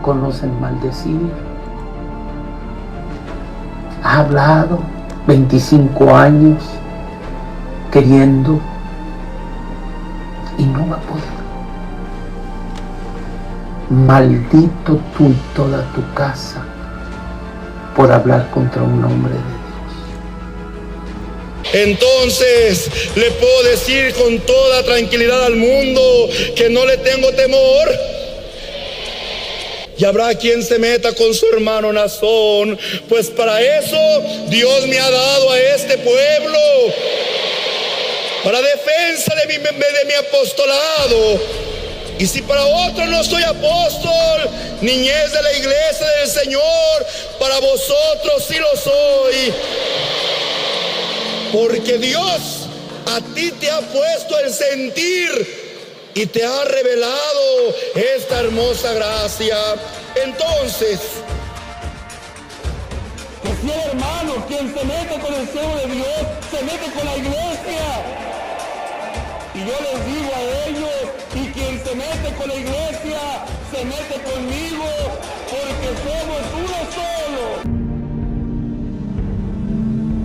conocen maldecir. Ha hablado 25 años queriendo y no va a poder. Maldito tú y toda tu casa por hablar contra un hombre de Dios. Entonces le puedo decir con toda tranquilidad al mundo que no le tengo temor. Y habrá quien se meta con su hermano Naasón, pues para eso Dios me ha dado a este pueblo, para defensa de mi apostolado. Y si para otros no soy apóstol, niñez de la iglesia del Señor, para vosotros sí lo soy. Porque Dios a ti te ha puesto el sentir y te ha revelado esta hermosa gracia. Entonces, que si el hermano quien se mete con el cebo de Dios, se mete con la iglesia. Y yo les digo a ellos, y quien se mete con la iglesia, se mete conmigo, porque somos uno solo.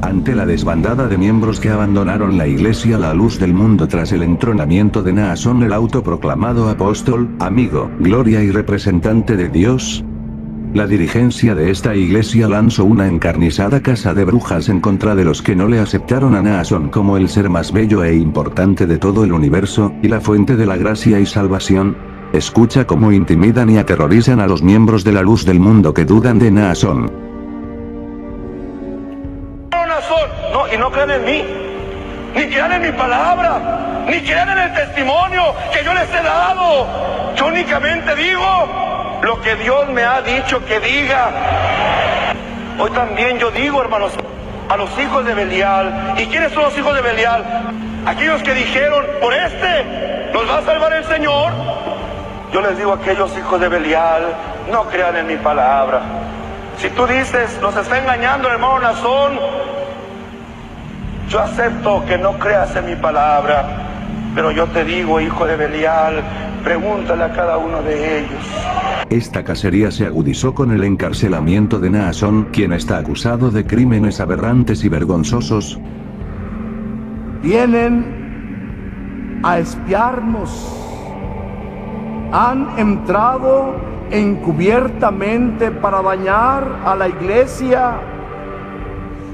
Ante la desbandada de miembros que abandonaron la iglesia La Luz del Mundo tras el entronamiento de Naasón, el autoproclamado apóstol, amigo, gloria y representante de Dios, la dirigencia de esta iglesia lanzó una encarnizada caza de brujas en contra de los que no le aceptaron a Naasón como el ser más bello e importante de todo el universo, y la fuente de la gracia y salvación. Escucha cómo intimidan y aterrorizan a los miembros de La Luz del Mundo que dudan de Naasón. No, y no crean en mí, ni crean en mi palabra, ni crean en el testimonio que yo les he dado. Yo únicamente digo lo que Dios me ha dicho que diga. Hoy también yo digo, hermanos, a los hijos de Belial. ¿Y quiénes son los hijos de Belial? Aquellos que dijeron, por este nos va a salvar el Señor. Yo les digo a aquellos hijos de Belial, no crean en mi palabra. Si tú dices, nos está engañando el hermano Naasón, yo acepto que no creas en mi palabra, pero yo te digo, hijo de Belial, pregúntale a cada uno de ellos. Esta cacería se agudizó con el encarcelamiento de Naasón, quien está acusado de crímenes aberrantes y vergonzosos. Vienen a espiarnos. Han entrado encubiertamente para dañar a la iglesia.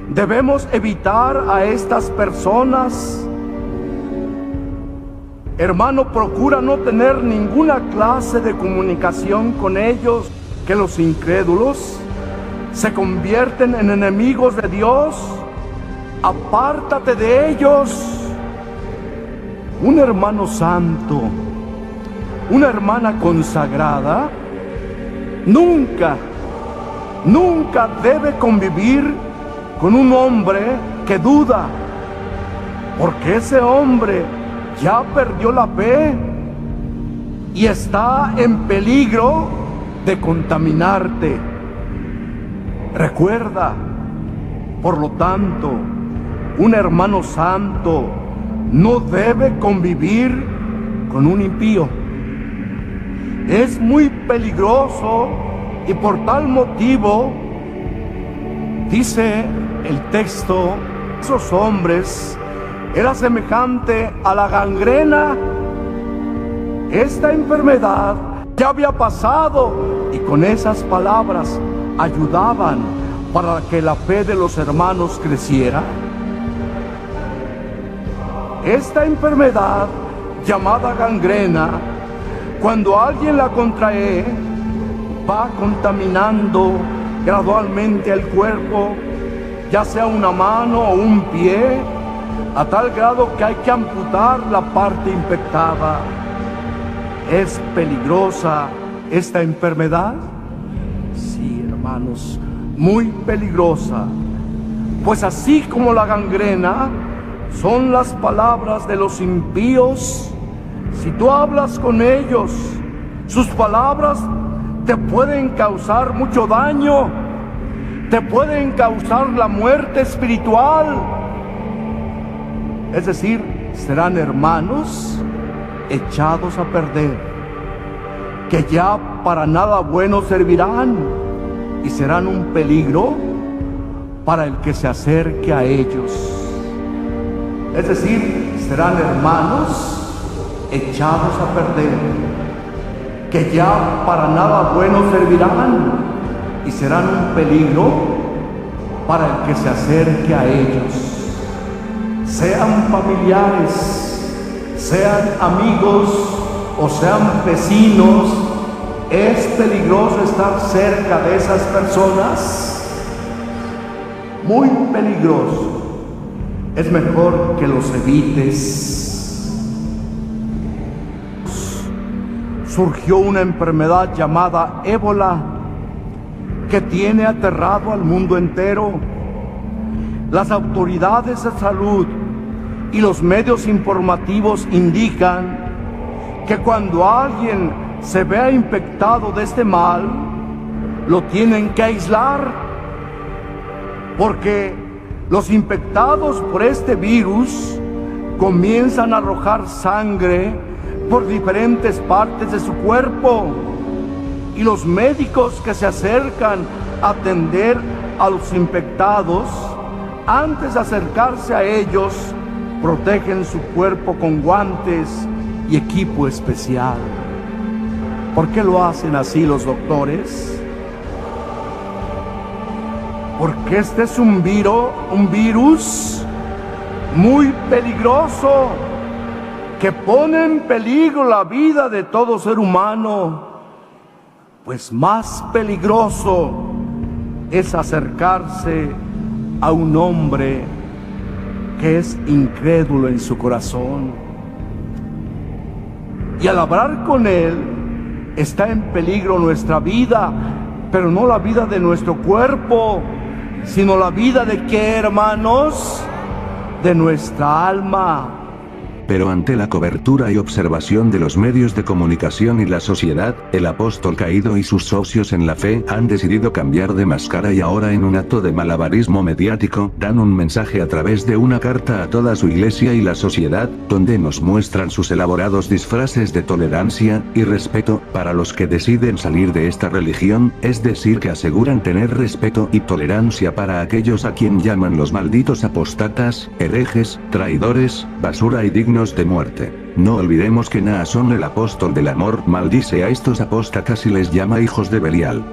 Debemos evitar a estas personas. Hermano, procura no tener ninguna clase de comunicación con ellos, que los incrédulos se convierten en enemigos de Dios. Apártate de ellos. Un hermano santo, una hermana consagrada, nunca debe convivir con un hombre que duda, porque ese hombre ya perdió la fe y está en peligro de contaminarte. Recuerda, por lo tanto, un hermano santo no debe convivir con un impío. Es muy peligroso y por tal motivo, dice el texto, esos hombres era semejante a la gangrena. Esta enfermedad ya había pasado y con esas palabras ayudaban para que la fe de los hermanos creciera. Esta enfermedad llamada gangrena, cuando alguien la contrae, va contaminando gradualmente el cuerpo, ya sea una mano o un pie, a tal grado que hay que amputar la parte infectada. ¿Es peligrosa esta enfermedad? Sí, hermanos, muy peligrosa. Pues así como la gangrena, son las palabras de los impíos. Si tú hablas con ellos, sus palabras te pueden causar mucho daño, te pueden causar la muerte espiritual. Es decir, serán hermanos echados a perder, que ya para nada bueno servirán y serán un peligro para el que se acerque a ellos. Es decir, serán hermanos echados a perder, que ya para nada bueno servirán y serán un peligro para el que se acerque a ellos. Sean familiares, sean amigos o sean vecinos, es peligroso estar cerca de esas personas, muy peligroso. Es mejor que los evites. Surgió una enfermedad llamada ébola que tiene aterrado al mundo entero. Las autoridades de salud y los medios informativos indican que cuando alguien se vea infectado de este mal, lo tienen que aislar, porque los infectados por este virus comienzan a arrojar sangre por diferentes partes de su cuerpo, y los médicos que se acercan a atender a los infectados, antes de acercarse a ellos, protegen su cuerpo con guantes y equipo especial. ¿Por qué lo hacen así los doctores? Porque este es un virus muy peligroso, que pone en peligro la vida de todo ser humano. Pues más peligroso es acercarse a un hombre que es incrédulo en su corazón. Y al hablar con él, está en peligro nuestra vida, pero no la vida de nuestro cuerpo, sino la vida de ¿qué, hermanos? De nuestra alma. Pero ante la cobertura y observación de los medios de comunicación y la sociedad, el apóstol caído y sus socios en la fe han decidido cambiar de máscara y ahora, en un acto de malabarismo mediático, dan un mensaje a través de una carta a toda su iglesia y la sociedad, donde nos muestran sus elaborados disfraces de tolerancia y respeto para los que deciden salir de esta religión, es decir, que aseguran tener respeto y tolerancia para aquellos a quien llaman los malditos apóstatas, herejes, traidores, basura y dignos de muerte. No olvidemos que Naasón, el apóstol del amor, maldice a estos apóstatas y les llama hijos de Belial.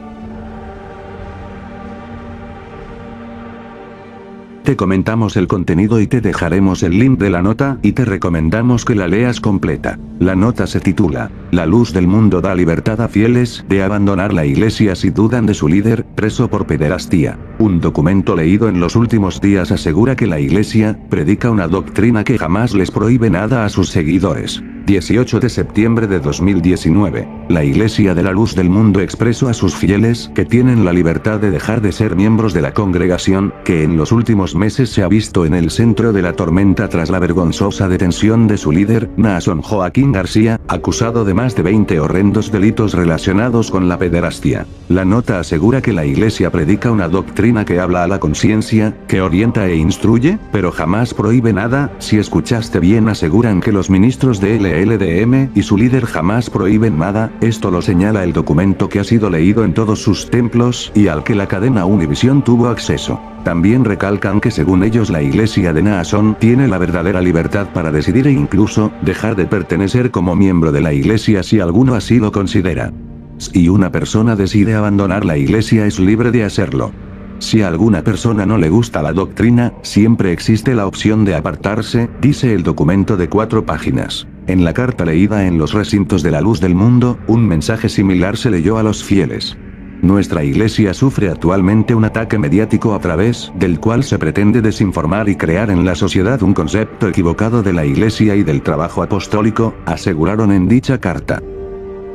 Te comentamos el contenido y te dejaremos el link de la nota y te recomendamos que la leas completa. La nota se titula: La luz del mundo da libertad a fieles de abandonar la iglesia si dudan de su líder, preso por pederastía. Un documento leído en los últimos días asegura que la iglesia predica una doctrina que jamás les prohíbe nada a sus seguidores. 18 de septiembre de 2019, la Iglesia de la Luz del Mundo expresó a sus fieles que tienen la libertad de dejar de ser miembros de la congregación, que en los últimos meses se ha visto en el centro de la tormenta tras la vergonzosa detención de su líder, Naasón Joaquín García, acusado de más de 20 horrendos delitos relacionados con la pederastia. La nota asegura que la Iglesia predica una doctrina que habla a la conciencia, que orienta e instruye, pero jamás prohíbe nada. Si escuchaste bien, aseguran que los ministros de LDM y su líder jamás prohíben nada. Esto lo señala el documento que ha sido leído en todos sus templos y al que la cadena Univisión tuvo acceso. También recalcan que según ellos la iglesia de Naasón tiene la verdadera libertad para decidir e incluso dejar de pertenecer como miembro de la iglesia si alguno así lo considera. Si una persona decide abandonar la iglesia, es libre de hacerlo. Si a alguna persona no le gusta la doctrina, siempre existe la opción de apartarse, dice el documento de 4 páginas. En la carta leída en los recintos de la Luz del Mundo, un mensaje similar se leyó a los fieles. Nuestra iglesia sufre actualmente un ataque mediático a través del cual se pretende desinformar y crear en la sociedad un concepto equivocado de la iglesia y del trabajo apostólico, aseguraron en dicha carta.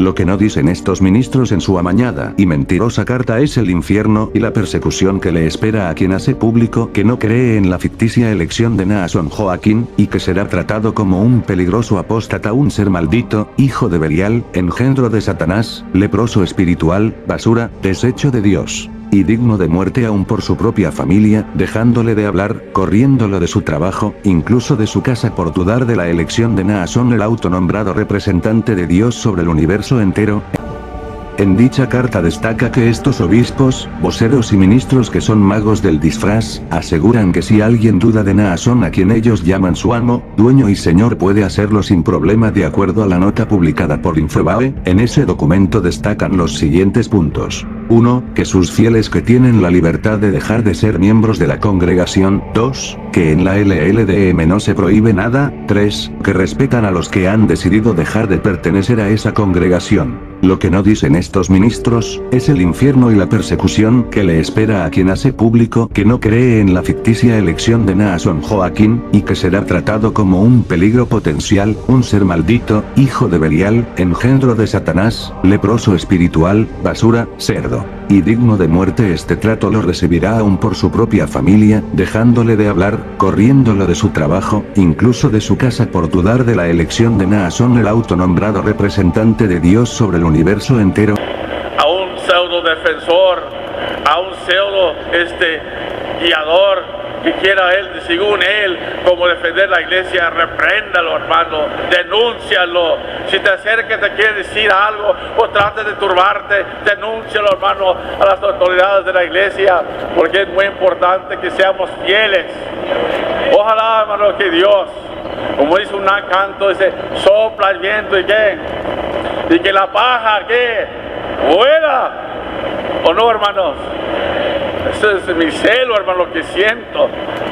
Lo que no dicen estos ministros en su amañada y mentirosa carta es el infierno y la persecución que le espera a quien hace público que no cree en la ficticia elección de Naasón Joaquín, y que será tratado como un peligroso apóstata, un ser maldito, hijo de Belial, engendro de Satanás, leproso espiritual, basura, desecho de Dios, y digno de muerte aún por su propia familia, dejándole de hablar, corriéndolo de su trabajo, incluso de su casa por dudar de la elección de Naasón, el autonombrado representante de Dios sobre el universo entero. En dicha carta destaca que estos obispos, voceros y ministros que son magos del disfraz, aseguran que si alguien duda de Naasón, a quien ellos llaman su amo, dueño y señor, puede hacerlo sin problema de acuerdo a la nota publicada por Infobae. En ese documento destacan los siguientes puntos. 1. Que sus fieles que tienen la libertad de dejar de ser miembros de la congregación. 2. Que en la LLDM no se prohíbe nada. 3. Que respetan a los que han decidido dejar de pertenecer a esa congregación. Lo que no dicen estos ministros, es el infierno y la persecución que le espera a quien hace público que no cree en la ficticia elección de Naasón Joaquín, y que será tratado como un peligro potencial, un ser maldito, hijo de Belial, engendro de Satanás, leproso espiritual, basura, cerdo. Y digno de muerte. Este trato lo recibirá aún por su propia familia, dejándole de hablar, corriéndolo de su trabajo, incluso de su casa por dudar de la elección de Naasón, el autonombrado representante de Dios sobre el universo entero. A un pseudo defensor, a un pseudo guiador que quiera él, según él, como defender la iglesia, repréndalo, hermano, denúncialo. Si te acerca y te quiere decir algo o trata de turbarte, denúncialo, hermano, a las autoridades de la iglesia, porque es muy importante que seamos fieles. Ojalá, hermano, que Dios, como dice un canto, dice, sopla el viento y que la paja, ¿qué? Vuela, ¿o no, hermanos? Ese es mi celo, hermano, lo que siento.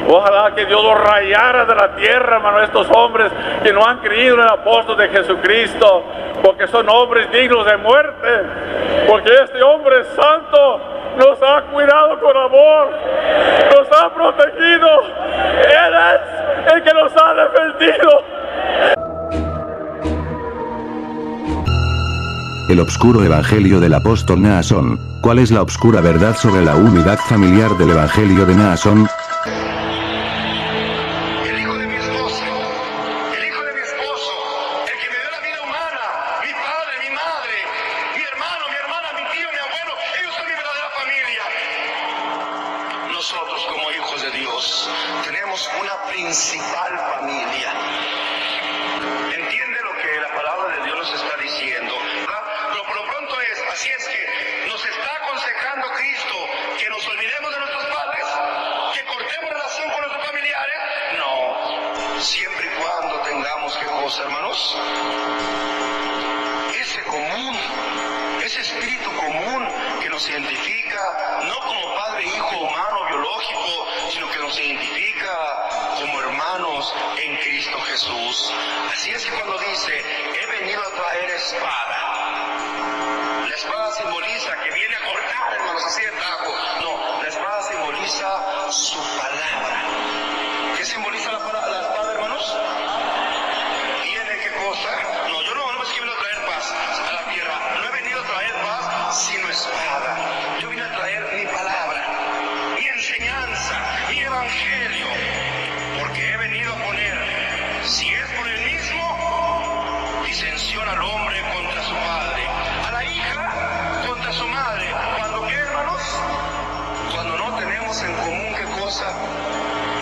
Ojalá que Dios los rayara de la tierra, hermano, estos hombres que no han creído en el apóstol de Jesucristo, porque son hombres dignos de muerte, porque este hombre santo nos ha cuidado con amor, nos ha protegido, Él es el que nos ha defendido. El obscuro evangelio del apóstol Naasón. ¿Cuál es la obscura verdad sobre la unidad familiar del evangelio de Naasón? El hijo de mi esposa, el hijo de mi esposo, el que me dio la vida humana, mi padre, mi madre, mi hermano, mi hermana, mi tío, mi abuelo, ellos son mi verdadera familia. Nosotros como hijos de Dios tenemos una principal familia. ¿Entiende lo que la palabra de Dios nos está diciendo? Pero por lo pronto es, así es que nos está aconsejando Cristo que nos olvidemos de nuestros padres, que cortemos relación con nuestros familiares. No, siempre y cuando tengamos, ¿qué cosa, hermanos? Ese común, ese espíritu común que nos identifica, no como padre, hijo, humano, biológico, sino que nos identifica como hermanos en Cristo Jesús. Así es que cuando dice, he venido a traer espada, la espada simboliza que viene a cortar, hermanos, así de tajo. No, la espada simboliza su palabra. ¿Qué simboliza la espada, hermanos? ¿Tiene qué cosa? No, yo no es que vine a traer paz a la tierra. No he venido a traer paz sino espada. Yo vine a traer mi palabra, mi enseñanza, mi evangelio. Porque he venido a poner, si es por el mismo, disensión al hombre contra su padre, a la hija contra su madre. ¿Cuándo qué, hermanos? Cuando no tenemos en común, ¿qué cosa?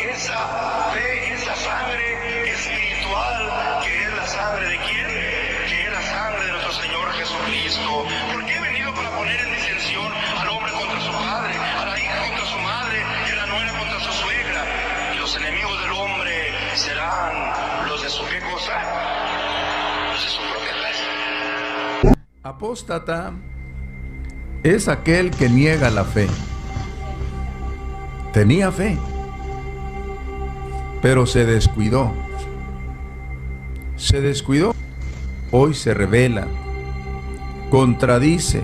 Esa fe, esa sangre espiritual, que es la sangre de quién? Que es la sangre de nuestro Señor Jesucristo. Porque he venido para poner en disensión al hombre contra su padre, a la hija contra su madre, y a la nuera contra su suegra. Y los enemigos del hombre serán los de su ¿qué cosa? Los de su propia casa. Apóstata es aquel que niega la fe. Tenía fe, pero se descuidó. Hoy se rebela, contradice,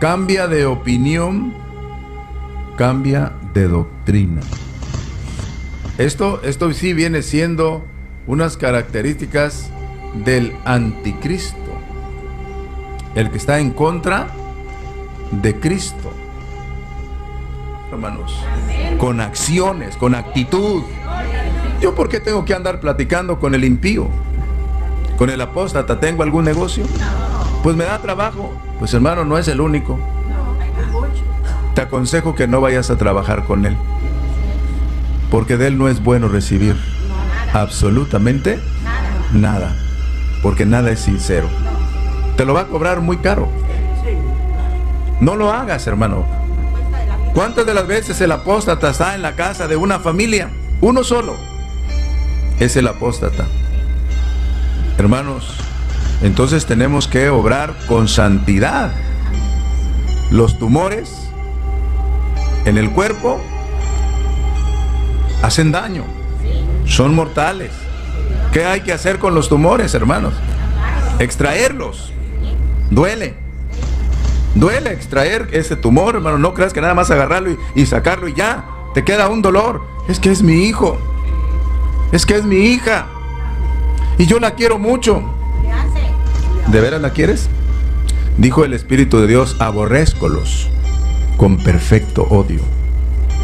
cambia de opinión, cambia de doctrina. Esto sí viene siendo unas características del anticristo, el que está en contra de Cristo. Hermanos, con acciones, con actitud. ¿Yo por qué tengo que andar platicando con el impío? ¿Con el apóstata tengo algún negocio? Pues me da trabajo. Pues hermano, no es el único. Te aconsejo que no vayas a trabajar con él, porque de él no es bueno recibir absolutamente nada, porque nada es sincero. Te lo va a cobrar muy caro. No lo hagas, hermano. ¿Cuántas de las veces el apóstata está en la casa de una familia? Uno solo es el apóstata. Hermanos, entonces tenemos que obrar con santidad. Los tumores en el cuerpo hacen daño, son mortales. ¿Qué hay que hacer con los tumores, hermanos? Extraerlos. Duele extraer ese tumor, hermano. No creas que nada más agarrarlo y sacarlo y ya te queda un dolor. Es que es mi hijo, es que es mi hija y yo la quiero mucho. ¿De veras la quieres? Dijo el Espíritu de Dios: aborrézcolos con perfecto odio.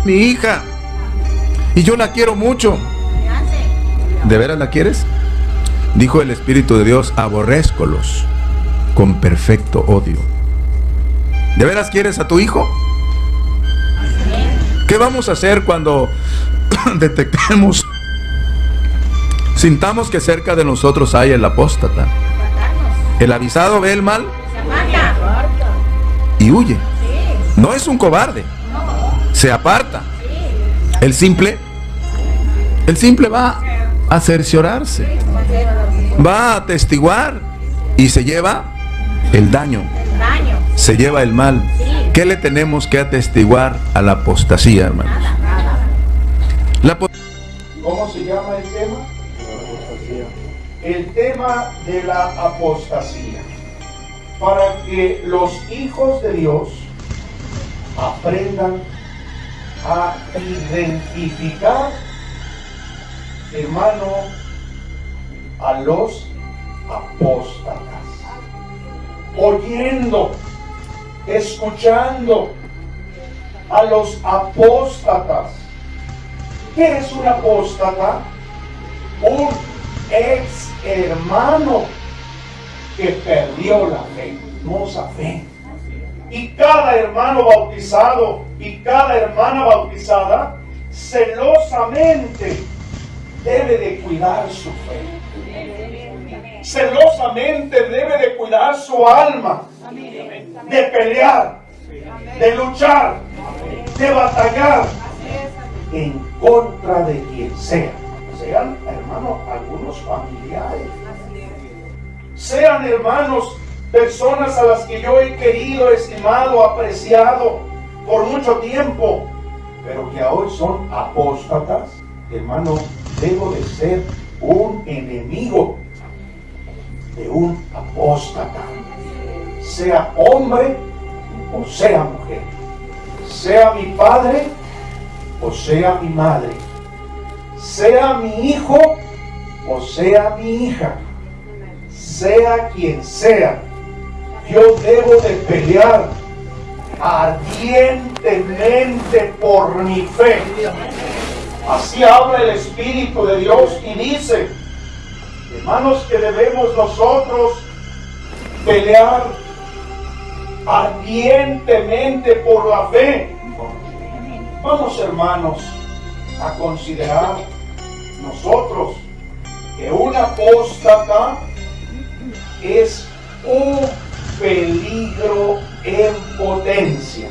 Mi hija, y yo la quiero mucho. ¿De veras la quieres? Dijo el Espíritu de Dios: aborrézcolos con perfecto odio. ¿De veras quieres a tu hijo? ¿Qué vamos a hacer cuando detectemos, sintamos que cerca de nosotros hay el apóstata? El avisado ve el mal y huye. No es un cobarde, se aparta. El simple va a cerciorarse, va a atestiguar y se lleva el daño, se lleva el mal. ¿Qué le tenemos que atestiguar a la apostasía, hermanos? ¿Cómo se llama el tema? El tema de la apostasía. Para que los hijos de Dios aprendan a identificar, hermano, a los apóstatas. Oyendo, escuchando a los apóstatas. ¿Qué es un apóstata? Un ex hermano que perdió la fe, hermosa fe. Y cada hermano bautizado y cada hermana bautizada celosamente debe de cuidar su fe. Celosamente debe de cuidar su alma, de pelear, de luchar, de batallar en contra de quien sea. Sean, hermanos, algunos familiares, sean, hermanos, personas a las que yo he querido, estimado, apreciado por mucho tiempo, pero que hoy son apóstatas. Hermano, debo de ser un enemigo de un apóstata, sea hombre o sea mujer, sea mi padre o sea mi madre, sea mi hijo o sea mi hija, sea quien sea. Yo debo de pelear ardientemente por mi fe. Así habla el Espíritu de Dios y dice, hermanos, que debemos nosotros pelear ardientemente por la fe. Vamos, hermanos, a considerar nosotros que un apóstata es un peligro en potencia.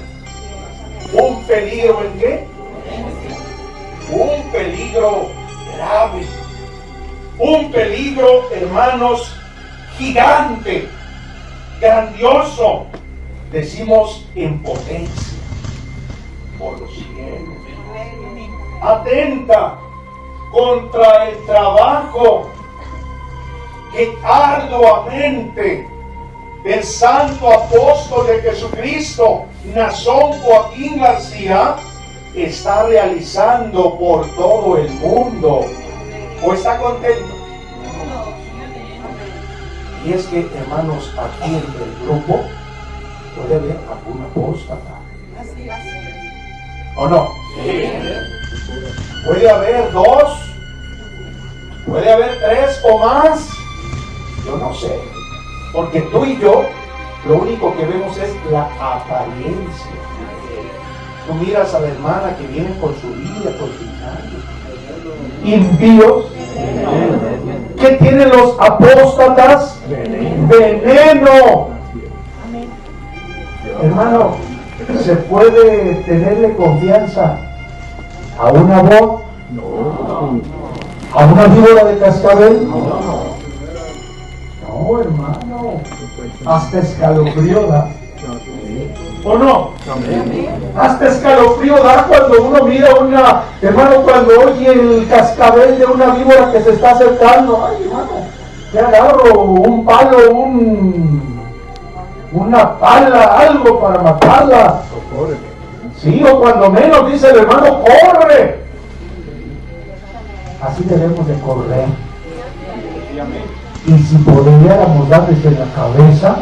¿Un peligro en qué? Un peligro grave. Un peligro, hermanos, gigante, grandioso. Decimos en potencia, por los cielos. Atenta contra el trabajo que arduamente el santo apóstol de Jesucristo, Nazón Joaquín García, está realizando por todo el mundo. ¿O está contento? Y es que, hermanos, aquí entre el grupo puede haber algún apóstata. ¿O no? Puede haber 2, puede haber 3 o más. Yo no sé. Porque tú y yo, lo único que vemos es la apariencia. Tú miras a la hermana que viene con su Biblia, con su Biblia. Impíos. ¿Qué tienen los apóstatas? Veneno. Hermano, ¿se puede tenerle confianza a una voz? ¿A una víbora de cascabel? No, hermano. Hasta escalofrío da. ¿O no? Hasta escalofrío da cuando uno mira una, hermano, cuando oye el cascabel de una víbora que se está acercando. Ay, hermano, ¿qué agarro? Un palo, una pala, algo para matarla. Sí, o cuando menos dice el hermano, ¡corre! Así debemos de correr. Y si pudiéramos darles en la cabeza,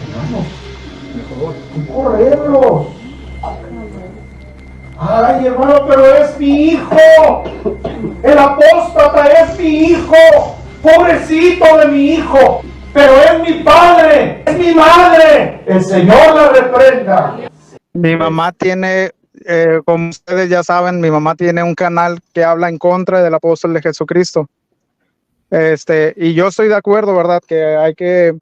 hermanos, y correrlos. Ay, hermano, pero es mi hijo. El apóstata es mi hijo. Pobrecito de mi hijo. Pero es mi padre, es mi madre. El Señor la reprenda. Mi mamá tiene, como ustedes ya saben, mi mamá tiene un canal que habla en contra del apóstol de Jesucristo. Y yo estoy de acuerdo, ¿verdad? Que hay que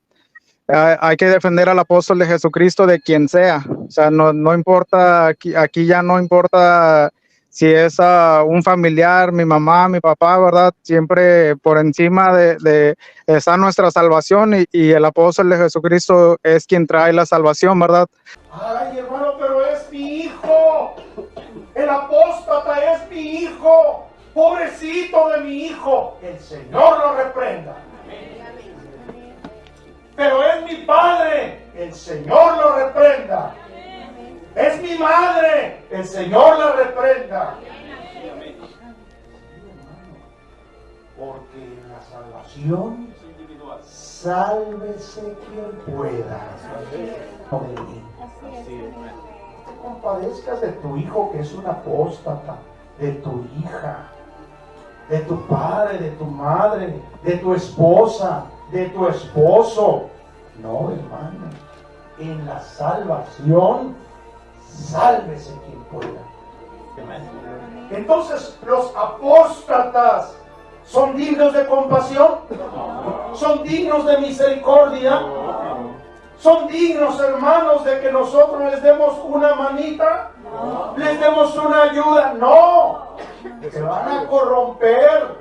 defender al apóstol de Jesucristo de quien sea. O sea, no importa, aquí ya no importa si es un familiar, mi mamá, mi papá, ¿verdad? Siempre por encima de está nuestra salvación y el apóstol de Jesucristo es quien trae la salvación, ¿verdad? Ay, hermano, pero es mi hijo. El apóstata es mi hijo. Pobrecito de mi hijo. El Señor lo reprenda. Pero es mi padre. El Señor lo reprenda. Es mi madre. El Señor la reprenda. Porque en la salvación, sálvese quien pueda. No de mí. No te compadezcas de tu hijo que es un apóstata, de tu hija, de tu padre, de tu madre, de tu esposa, de tu esposo. No, hermano. En la salvación, sálvese quien pueda. Entonces, los apóstatas son dignos de compasión, son dignos de misericordia, son dignos, hermanos, de que nosotros les demos una manita, les demos una ayuda. No, te van a corromper,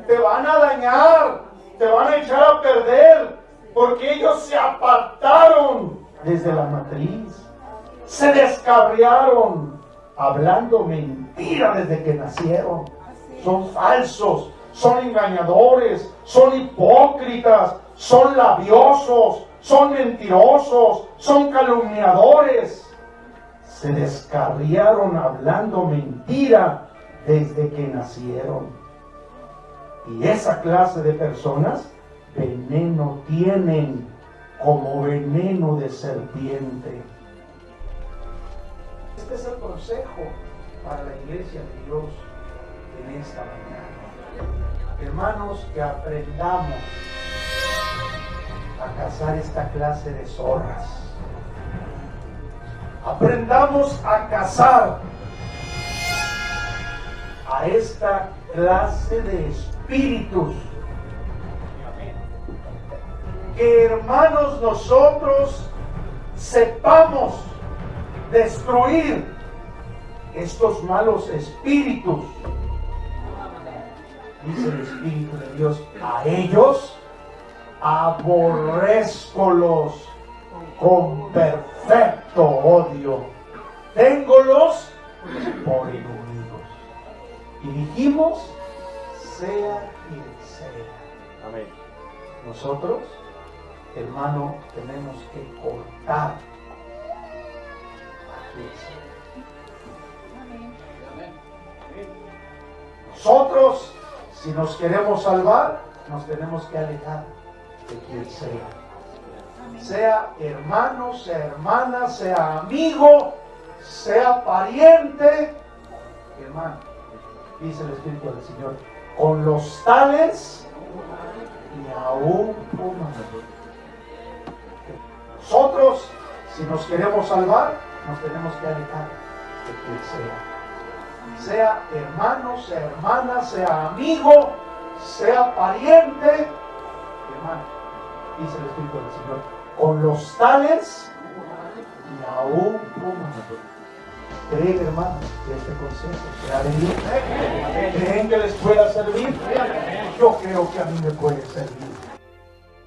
te van a dañar, te van a echar a perder, porque ellos se apartaron desde la matriz, se descarriaron, hablando mentira desde que nacieron. Son falsos, son engañadores, son hipócritas, son labiosos, son mentirosos, son calumniadores. Se descarriaron hablando mentira desde que nacieron. Y esa clase de personas veneno tienen, como veneno de serpiente. Este es el consejo para la iglesia de Dios en esta mañana. Hermanos, que aprendamos a cazar esta clase de zorras. Aprendamos a cazar a esta clase de espíritus. Que, hermanos, nosotros sepamos destruir estos malos espíritus. Dice el Espíritu de Dios: a ellos aborrézcolos con perfecto odio, téngolos por enemigos. Y dijimos, sea quien sea. Amén. Nosotros, hermano, tenemos que cortar nosotros, si nos queremos salvar, nos tenemos que alejar de quien sea. Sea hermano, sea hermana, sea amigo, sea pariente. Hermano, dice el Espíritu del Señor, con los tales y aún con nosotros. Nosotros, si nos queremos salvar, nos tenemos que alejar de quien sea. Sea hermano, sea hermana, sea amigo, sea pariente. Hermano, dice el Espíritu del Señor, con los tales y aún ¿Creen, hermano, que este consejo sea de Dios? ¿Creen que les pueda servir? Yo creo que a mí me puede servir.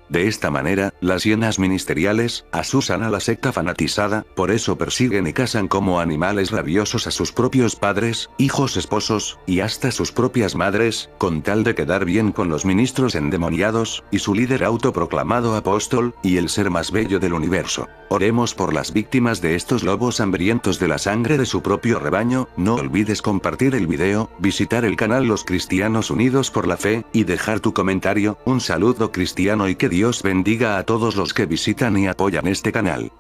De esta manera, las hienas ministeriales asusan a la secta fanatizada, por eso persiguen y cazan como animales rabiosos a sus propios padres, hijos, esposos, y hasta sus propias madres, con tal de quedar bien con los ministros endemoniados, y su líder autoproclamado apóstol, y el ser más bello del universo. Oremos por las víctimas de estos lobos hambrientos de la sangre de su propio rebaño. No olvides compartir el video, visitar el canal Los Cristianos Unidos por la Fe, y dejar tu comentario. Un saludo cristiano y que Dios bendiga a todos los que visitan y apoyan este canal.